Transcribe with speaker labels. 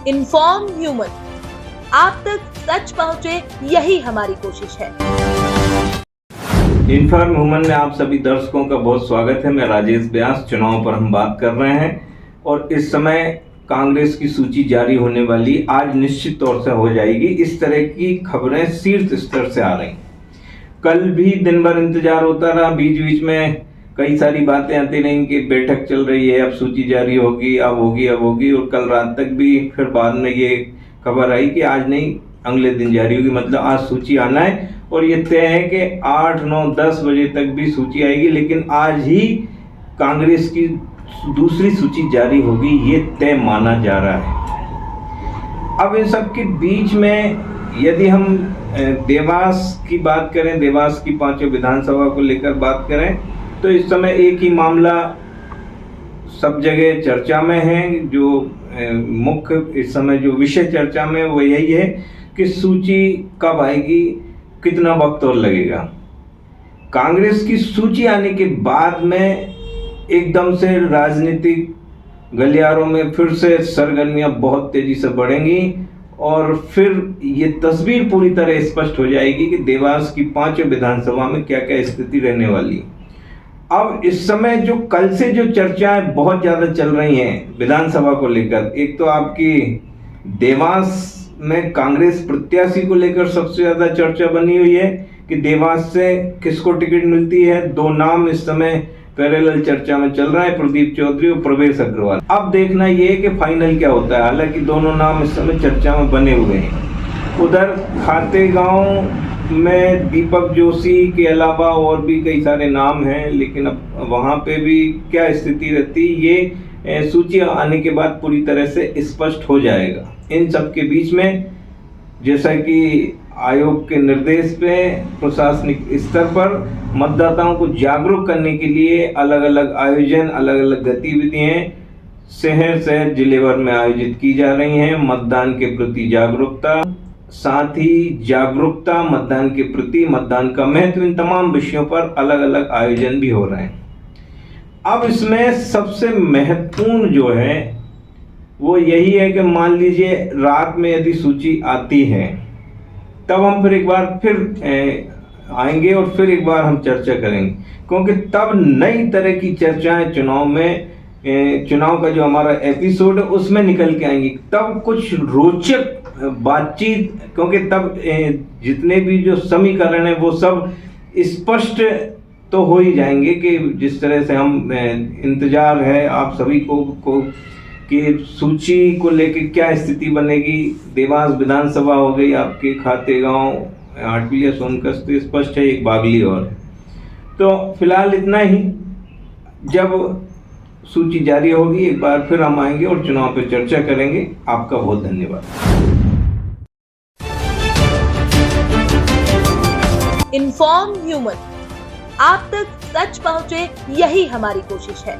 Speaker 1: Inform human, आप तक सच पहुंचे, यही हमारी कोशिश है।
Speaker 2: इन्फॉर्म ह्यूमन में आप सभी दर्शकों का बहुत स्वागत है। मैं राजेश व्यास। चुनाव पर हम बात कर रहे हैं और इस समय कांग्रेस की सूची जारी होने वाली आज निश्चित तौर से हो जाएगी। इस तरह की खबरें शीर्ष स्तर से आ रही। कल भी दिन भर इंतजार होता रहा, बीच बीच में कई सारी बातें आती रही कि बैठक चल रही है, अब सूची जारी होगी, अब होगी और कल रात तक भी फिर बाद में ये खबर आई कि आज नहीं अगले दिन जारी होगी। मतलब आज सूची आना है और ये तय है कि 8, 9, 10 बजे तक भी सूची आएगी, लेकिन आज ही कांग्रेस की दूसरी सूची जारी होगी, ये तय माना जा रहा है। अब इन सब के बीच में यदि हम देवास की बात करें, देवास की 5 विधानसभा को लेकर बात करें, तो इस समय एक ही मामला सब जगह चर्चा में है। जो मुख्य इस समय जो विषय चर्चा में वो यही है कि सूची कब आएगी, कितना वक्त और लगेगा। कांग्रेस की सूची आने के बाद में एकदम से राजनीतिक गलियारों में फिर से सरगर्मियां बहुत तेजी से बढ़ेंगी और फिर ये तस्वीर पूरी तरह स्पष्ट हो जाएगी कि देवास की 5 विधानसभा में क्या क्या स्थिति रहने वाली। अब इस समय जो कल से जो चर्चाएं बहुत ज्यादा चल रही हैं विधानसभा को लेकर, एक तो आपकी देवास में कांग्रेस प्रत्याशी को लेकर सबसे ज्यादा चर्चा बनी हुई है कि देवास से किसको टिकट मिलती है। 2 नाम इस समय पैरेलल चर्चा में चल रहा है, प्रदीप चौधरी और प्रवेश अग्रवाल। अब देखना ये है कि फाइनल क्या होता है। हालांकि दोनों नाम इस समय चर्चा में बने हुए हैं। उधर खातेगांव में दीपक जोशी के अलावा और भी कई सारे नाम हैं, लेकिन अब वहाँ पे भी क्या स्थिति रहती ये सूची आने के बाद पूरी तरह से स्पष्ट हो जाएगा। इन सब के बीच में जैसा कि आयोग के निर्देश पे प्रशासनिक स्तर पर मतदाताओं को जागरूक करने के लिए अलग अलग आयोजन, अलग अलग गतिविधियां शहर शहर जिले भर में आयोजित की जा रही हैं। मतदान के प्रति जागरूकता, साथ ही जागरूकता मतदान के प्रति, मतदान का महत्व, इन तमाम विषयों पर अलग अलग आयोजन भी हो रहे हैं। अब इसमें सबसे महत्वपूर्ण जो है वो यही है कि मान लीजिए रात में यदि सूची आती है तब हम फिर एक बार आएंगे और फिर एक बार हम चर्चा करेंगे, क्योंकि तब नई तरह की चर्चाएं चुनाव का जो हमारा एपिसोड है उसमें निकल के आएंगी। तब कुछ रोचक बातचीत, क्योंकि तब जितने भी जो समीकरण है वो सब स्पष्ट तो हो ही जाएंगे कि जिस तरह से हम इंतजार है आप सभी को कि सूची को लेके क्या स्थिति बनेगी। देवास विधानसभा हो गई आपके, खातेगांव, हाटपिलिया, सोनकस तो स्पष्ट है, एक बागली और। तो फिलहाल इतना ही। जब सूची जारी होगी एक बार फिर हम आएंगे और चुनाव पर चर्चा करेंगे। आपका बहुत धन्यवाद।
Speaker 1: इन्फॉर्म ह्यूमन, आप तक सच पहुंचे, यही हमारी कोशिश है।